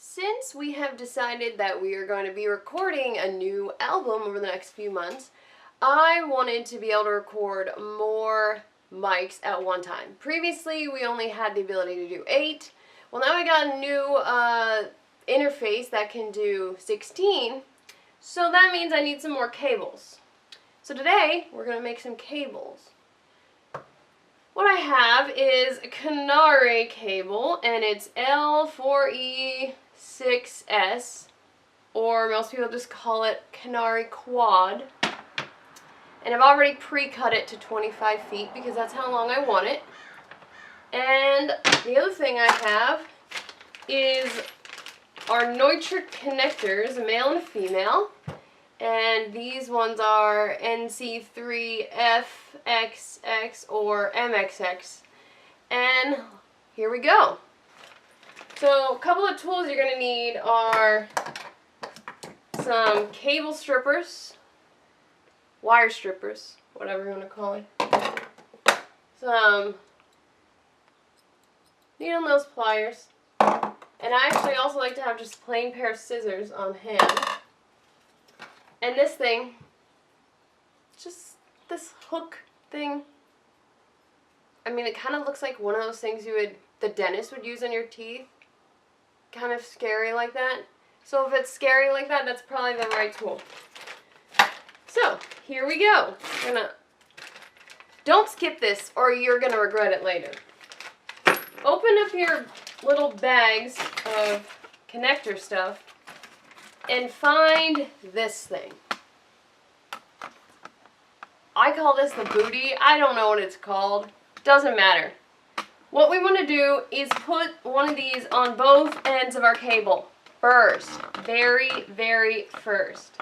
Since we have decided that we are going to be recording a new album over the next few months, I wanted to be able to record more mics at one time. Previously, we only had the ability to do 8. Well, now I got a new interface that can do 16, so that means I need some more cables. So today, we're going to make some cables. What I have is a Cockeyed cable, and it's L4E6S, or most people just call it Cockeyed Quad. And I've already pre-cut it to 25 feet because that's how long I want it. And the other thing I have is our nitric connectors, a male and a female. And these ones are NC3FXX or MXX. And here we go. So a couple of tools you're going to need are some cable strippers, wire strippers, whatever you want to call it, some needle nose pliers, and I actually also like to have just a plain pair of scissors on hand. And this thing, just this hook thing, I mean, it kind of looks like one of those things the dentist would use on your teeth. Kind of scary like that. So if it's scary like that, that's probably the right tool. So, here we go. Don't skip this or you're gonna regret it later. Open up your little bags of connector stuff and find this thing. I call this the booty. I don't know what it's called. Doesn't matter. What we want to do is put one of these on both ends of our cable first. Very, very first.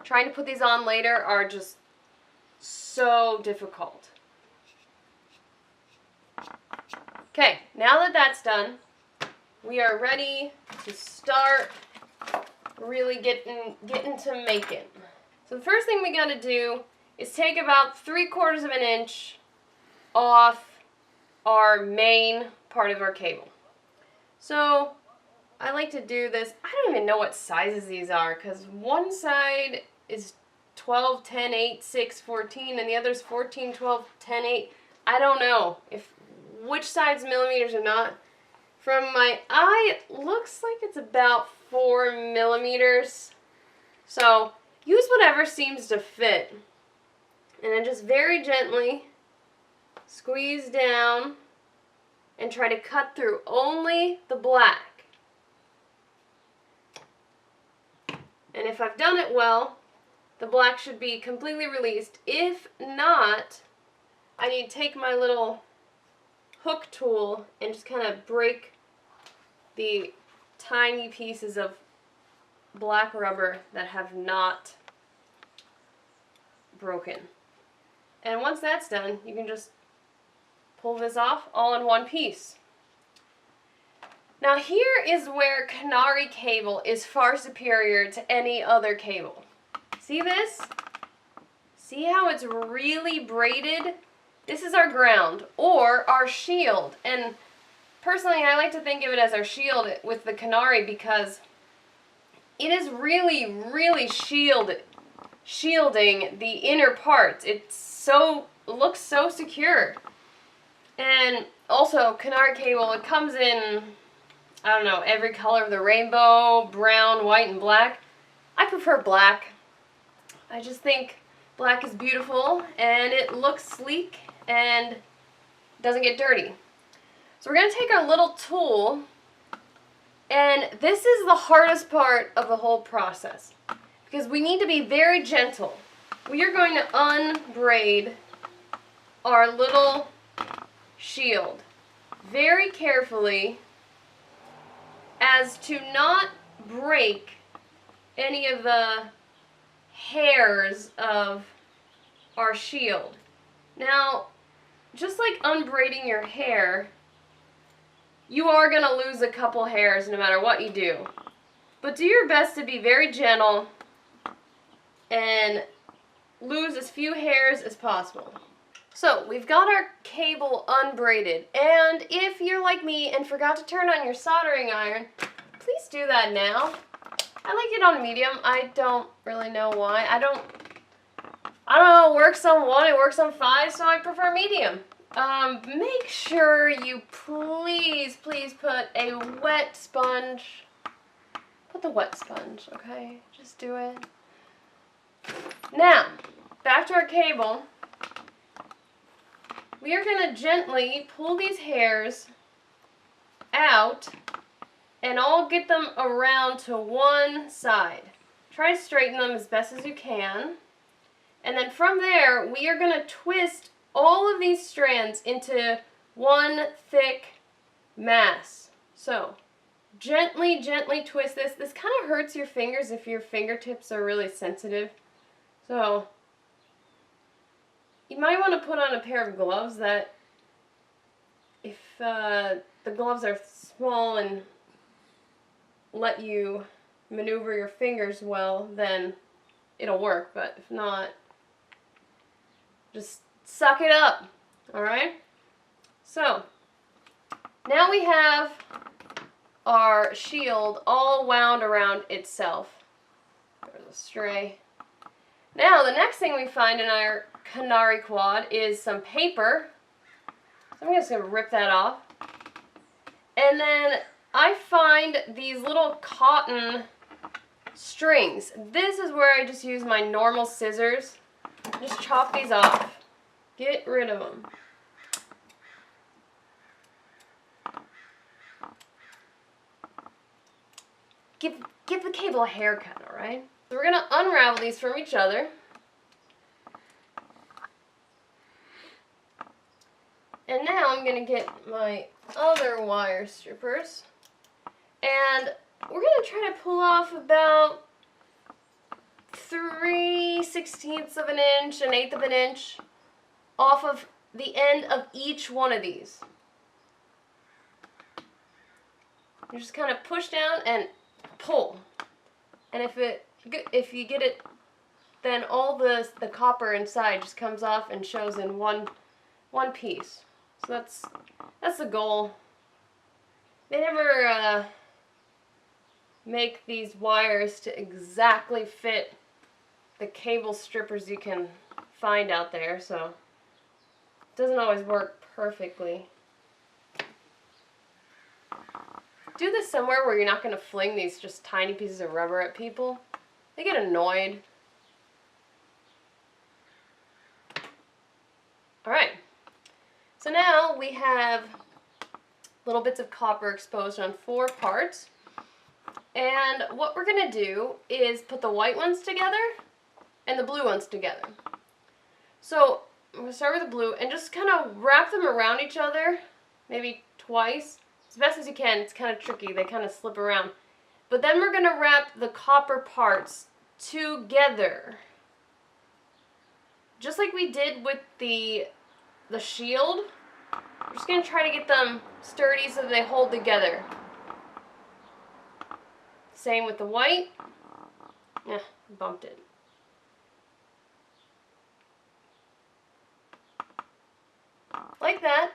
Trying to put these on later are just so difficult. Okay, now that that's done, we are ready to start really getting to making. So the first thing we got to do is take about 3/4 of an inch off our main part of our cable. So I like to do this. I don't even know what sizes these are because one side is 12, 10, 8, 6, 14, and the other is 14, 12, 10, 8. I don't know which side's millimeters or not. From my eye, it looks like it's about 4 millimeters. So use whatever seems to fit. And then just very gently squeeze down and try to cut through only the black. And if I've done it well, the black should be completely released. If not, I need to take my little hook tool and just kind of break the tiny pieces of black rubber that have not broken. And once that's done, you can just pull this off all in one piece. Now here is where Cockeyed cable is far superior to any other cable. See this? See how it's really braided? This is our ground, or our shield. And personally, I like to think of it as our shield with the Cockeyed because it is really, really shielding the inner parts. It looks so secure. And also, Cockeyed cable, it comes in, I don't know, every color of the rainbow, brown, white, and black. I prefer black. I just think black is beautiful, and it looks sleek, and doesn't get dirty. So we're going to take our little tool, and this is the hardest part of the whole process, because we need to be very gentle. We are going to unbraid our little shield very carefully as to not break any of the hairs of our shield. Now, just like unbraiding your hair, you are going to lose a couple hairs no matter what you do. But do your best to be very gentle and lose as few hairs as possible. So we've got our cable unbraided, and if you're like me and forgot to turn on your soldering iron, please do that now. I like it on medium. I don't really know why. I don't know, it works on 1, it works on 5, so I prefer medium. Make sure you please put a wet sponge. Put the wet sponge, okay? Just do it. Now, back to our cable. We are going to gently pull these hairs out and all get them around to one side. Try to straighten them as best as you can. And then from there, we are going to twist all of these strands into one thick mass. So, gently twist this. This kind of hurts your fingers if your fingertips are really sensitive. So, you might want to put on a pair of gloves that, if the gloves are small and let you maneuver your fingers well, then it'll work. But if not, just suck it up, alright? So, now we have our shield all wound around itself. There's a stray. Now, the next thing we find in our canary quad is some paper. So I'm just going to rip that off. And then I find these little cotton strings. This is where I just use my normal scissors. Just chop these off. Get rid of them. Give the cable a haircut, alright? So we're going to unravel these from each other. And now I'm going to get my other wire strippers. And we're going to try to pull off about 3/16 of an inch, 1/8 of an inch off of the end of each one of these. You just kind of push down and pull. And if you get it, then all the copper inside just comes off and shows in one piece. So that's the goal. They never make these wires to exactly fit the cable strippers you can find out there, so it doesn't always work perfectly. Do this somewhere where you're not going to fling these just tiny pieces of rubber at people. They get annoyed. Alright, so now we have little bits of copper exposed on 4 parts. And what we're going to do is put the white ones together and the blue ones together. So I'm going to start with the blue and just kind of wrap them around each other, maybe twice. As best as you can. It's kind of tricky. They kind of slip around. But then we're going to wrap the copper parts together. Just like we did with the shield. We're just going to try to get them sturdy so they hold together. Same with the white. Yeah, bumped it. Like that.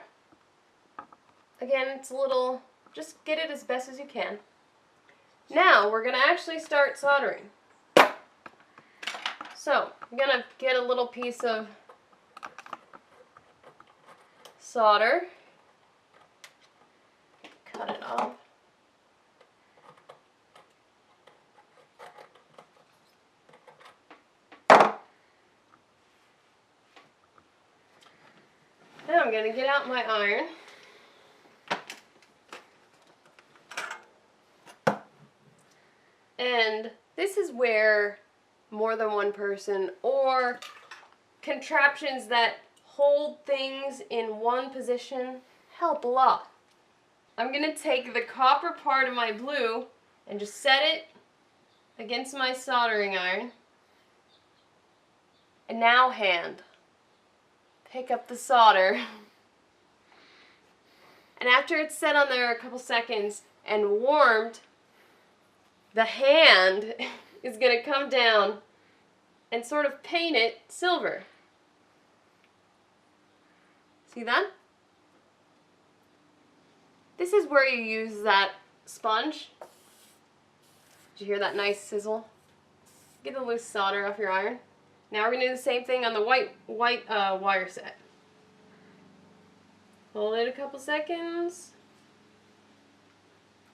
Again, it's a little, just get it as best as you can. Now, we're going to actually start soldering. So, I'm going to get a little piece of solder. Cut it off. Now I'm going to get out my iron. And this is where more than one person or contraptions that hold things in one position help a lot. I'm going to take the copper part of my blue and just set it against my soldering iron. And now hand. Pick up the solder. And after it's set on there a couple seconds and warmed, the hand is going to come down and sort of paint it silver. See that? This is where you use that sponge. Did you hear that nice sizzle? Get the loose solder off your iron. Now we're going to do the same thing on the white wire set. Hold it a couple seconds.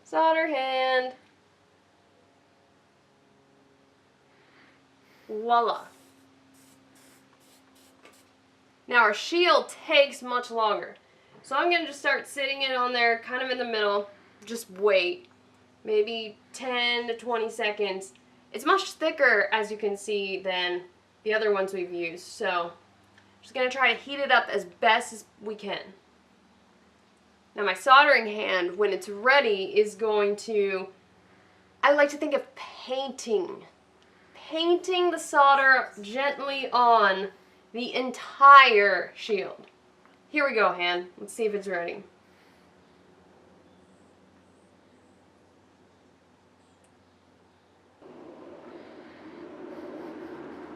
Solder hand. Voila. Now our shield takes much longer. So I'm going to just start sitting it on there kind of in the middle. Just wait. Maybe 10 to 20 seconds. It's much thicker, as you can see, than the other ones we've used. So I'm just going to try to heat it up as best as we can. Now my soldering hand, when it's ready, is going to, I like to think of painting the solder gently on the entire shield. Here we go, hand. Let's see if it's ready.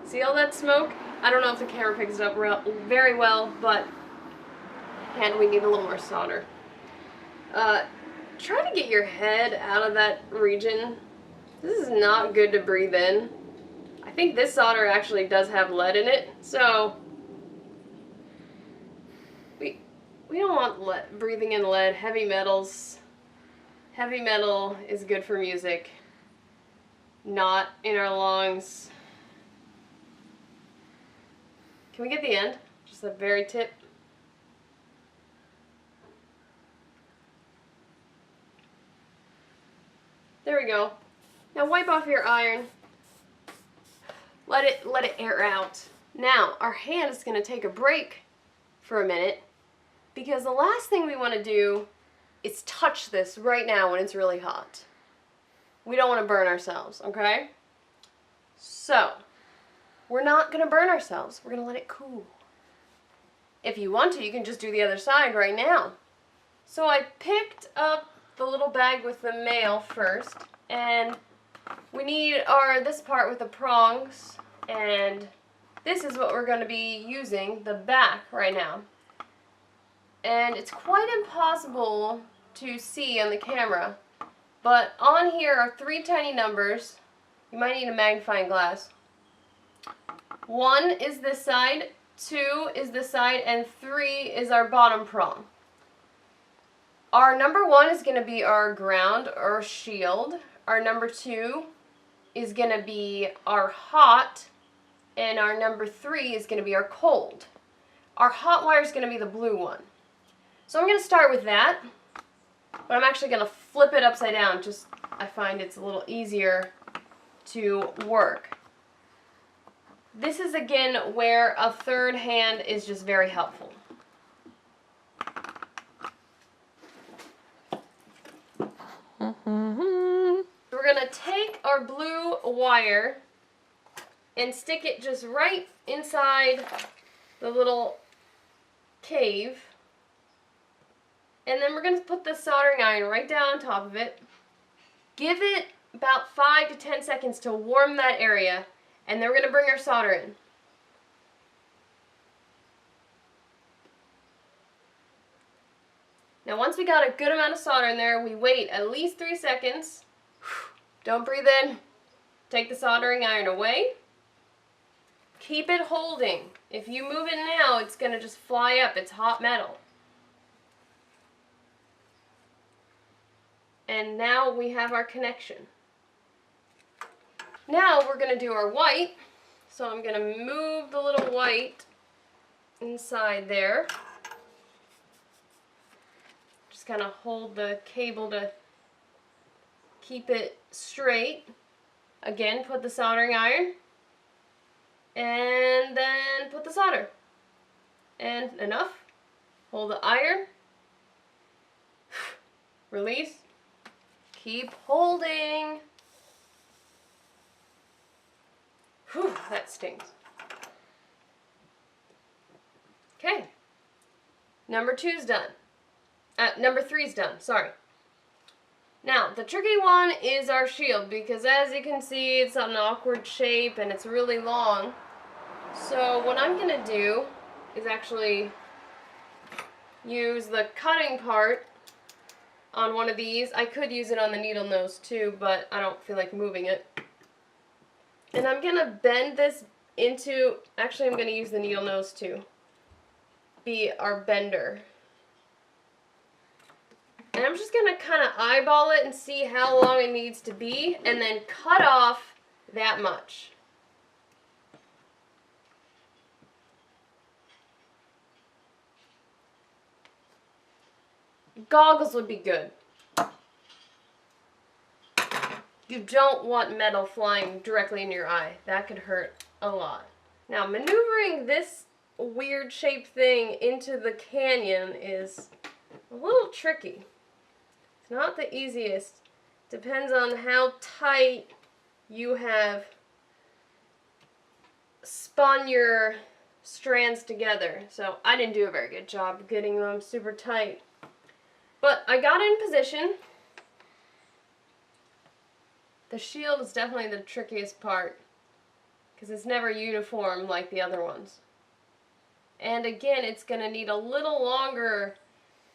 See all that smoke? I don't know if the camera picks it up very well, but hand, we need a little more solder. Try to get your head out of that region. This is not good to breathe in. I think this solder actually does have lead in it, so we don't want breathing in lead, heavy metals. Heavy metal is good for music, not in our lungs. Can we get the end? Just the very tip. There we go. Now wipe off your iron. Let it air out. Now our hand is going to take a break for a minute, because the last thing we want to do is touch this right now when it's really hot. We don't want to burn ourselves, okay? So we're not going to burn ourselves. We're going to let it cool. If you want to, you can just do the other side right now. So I picked up the little bag with the mail first, and we need this part with the prongs, and this is what we're going to be using, the back, right now. And it's quite impossible to see on the camera, but on here are 3 tiny numbers. You might need a magnifying glass. 1 is this side, 2 is this side, and 3 is our bottom prong. Our number 1 is going to be our ground or shield. Our number 2 is going to be our hot, and our number 3 is going to be our cold. Our hot wire is going to be the blue one. So I'm going to start with that, but I'm actually going to flip it upside down. Just, I find it's a little easier to work. This is again where a third hand is just very helpful. We're going to take our blue wire and stick it just right inside the little cave. And then we're going to put the soldering iron right down on top of it. Give it about 5 to 10 seconds to warm that area, and then we're going to bring our solder in. Now once we got a good amount of solder in there, we wait at least 3 seconds. Don't breathe in. Take the soldering iron away. Keep it holding. If you move it now, it's going to just fly up. It's hot metal. And now we have our connection. Now we're going to do our white. So I'm going to move the little white inside there. Just kind of hold the cable to keep it straight. Again, put the soldering iron. And then put the solder. And enough. Hold the iron. Release. Keep holding. Whew, that stings. Okay. Number 2's done. Number 3's done, sorry. Now, the tricky one is our shield, because as you can see, it's an awkward shape and it's really long. So what I'm going to do is actually use the cutting part on one of these. I could use it on the needle nose too, but I don't feel like moving it. And I'm going to bend this into, actually I'm going to use the needle nose to be our bender. And I'm just going to kind of eyeball it and see how long it needs to be, and then cut off that much. Goggles would be good. You don't want metal flying directly in your eye. That could hurt a lot. Now, maneuvering this weird shaped thing into the canyon is a little tricky. It's not the easiest. Depends on how tight you have spun your strands together. So I didn't do a very good job getting them super tight. But I got in position. The shield is definitely the trickiest part, because it's never uniform like the other ones. And again, it's going to need a little longer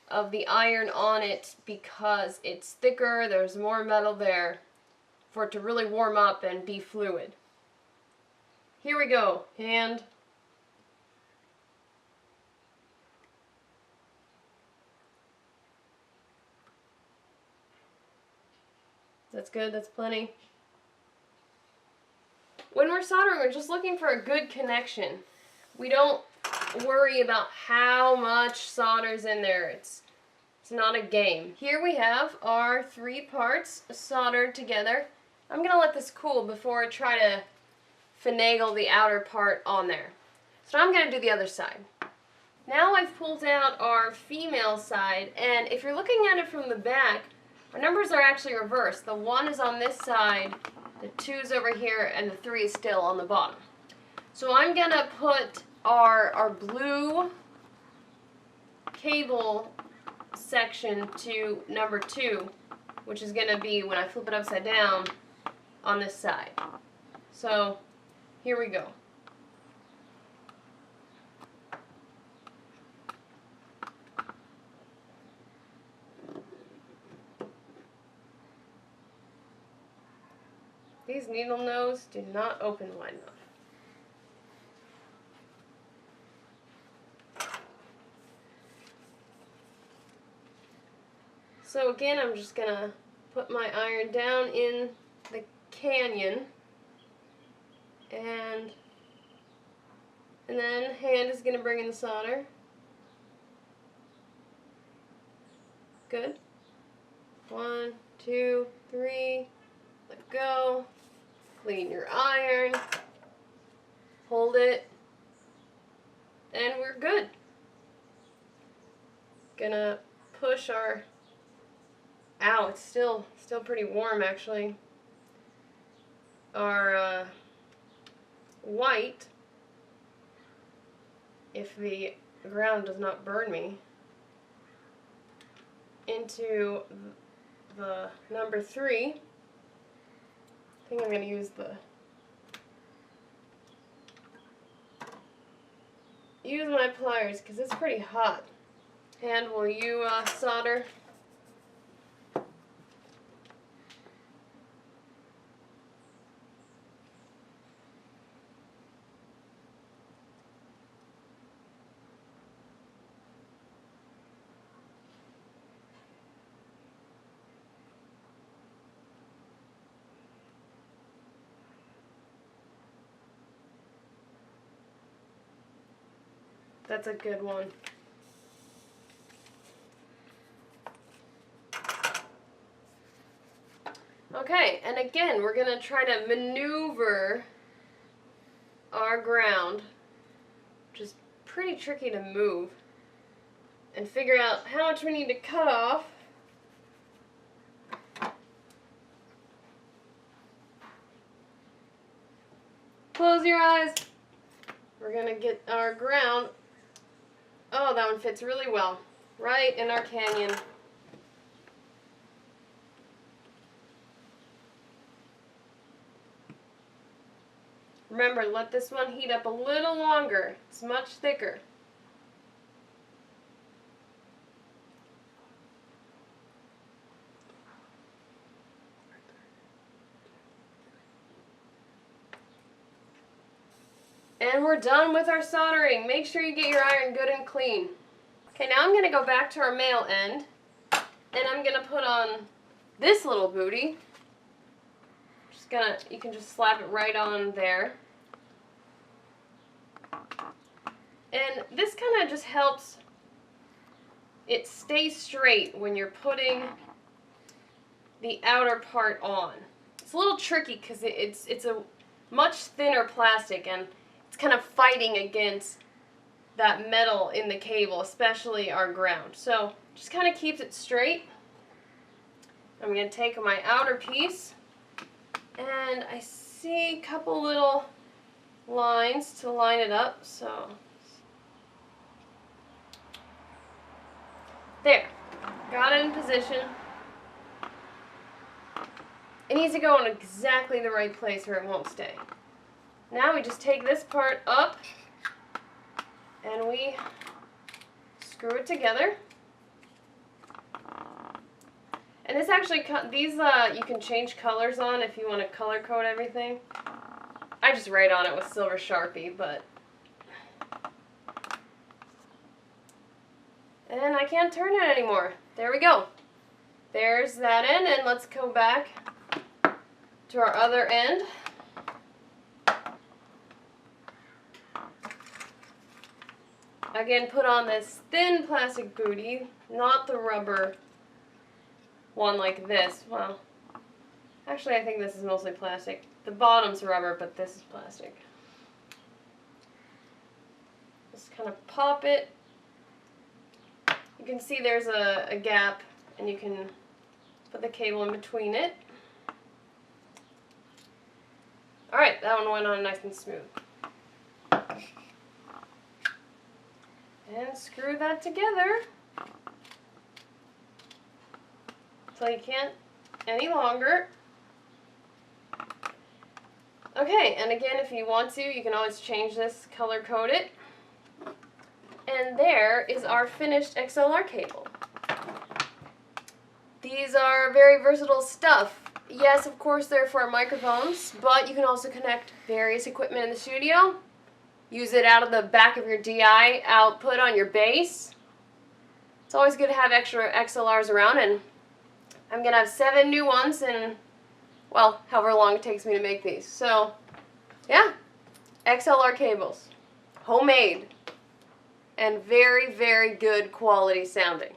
of the iron on it because it's thicker, there's more metal there for it to really warm up and be fluid. Here we go, hand. That's good, that's plenty. When we're soldering, we're just looking for a good connection. We don't worry about how much solder's in there. It's not a game. Here we have our 3 parts soldered together. I'm going to let this cool before I try to finagle the outer part on there. So I'm going to do the other side. Now I've pulled out our female side, and if you're looking at it from the back, our numbers are actually reversed. The 1 is on this side, the 2 is over here, and the 3 is still on the bottom. So I'm going to put our blue cable section to number 2, which is going to be, when I flip it upside down, on this side. So here we go. These needle nose do not open wide enough. So again, I'm just going to put my iron down in the canyon, and then hand is going to bring in the solder. Good. 1, 2, 3, let go. Clean your iron, hold it, and we're good. Gonna push our, ow, it's still pretty warm actually, our white, if the ground does not burn me, into the number 3. I think I'm going to use my pliers because it's pretty hot. And will you solder? That's a good one. Okay, and again, we're going to try to maneuver our ground, which is pretty tricky to move, and figure out how much we need to cut off. Close your eyes. We're going to get our ground. Oh, that one fits really well. Right in our canyon. Remember, let this one heat up a little longer. It's much thicker. And we're done with our soldering. Make sure you get your iron good and clean. Okay, now I'm going to go back to our male end, and I'm going to put on this little booty. You can just slap it right on there. And this kind of just helps it stay straight when you're putting the outer part on. It's a little tricky because it's a much thinner plastic, and it's kind of fighting against that metal in the cable, especially our ground. So just kind of keeps it straight. I'm going to take my outer piece, and I see a couple little lines to line it up. So there, got it in position. It needs to go in exactly the right place or it won't stay. Now we just take this part up and we screw it together. And this actually, these you can change colors on if you want to color code everything. I just write on it with silver Sharpie, but. And I can't turn it anymore. There we go. There's that end, and let's go back to our other end. Again, put on this thin plastic booty, not the rubber one like this. Well, actually I think this is mostly plastic. The bottom's rubber, but this is plastic. Just kind of pop it. You can see there's a gap, and you can put the cable in between it. Alright, that one went on nice and smooth. And screw that together until you can't any longer. Okay, and again, if you want to, you can always change this, color code it. And there is our finished XLR cable. These are very versatile stuff. Yes, of course, they're for microphones, but you can also connect various equipment in the studio. Use it out of the back of your DI output on your bass. It's always good to have extra XLRs around, and I'm going to have 7 new ones in, well, however long it takes me to make these. So, yeah, XLR cables. Homemade. And very, very good quality sounding.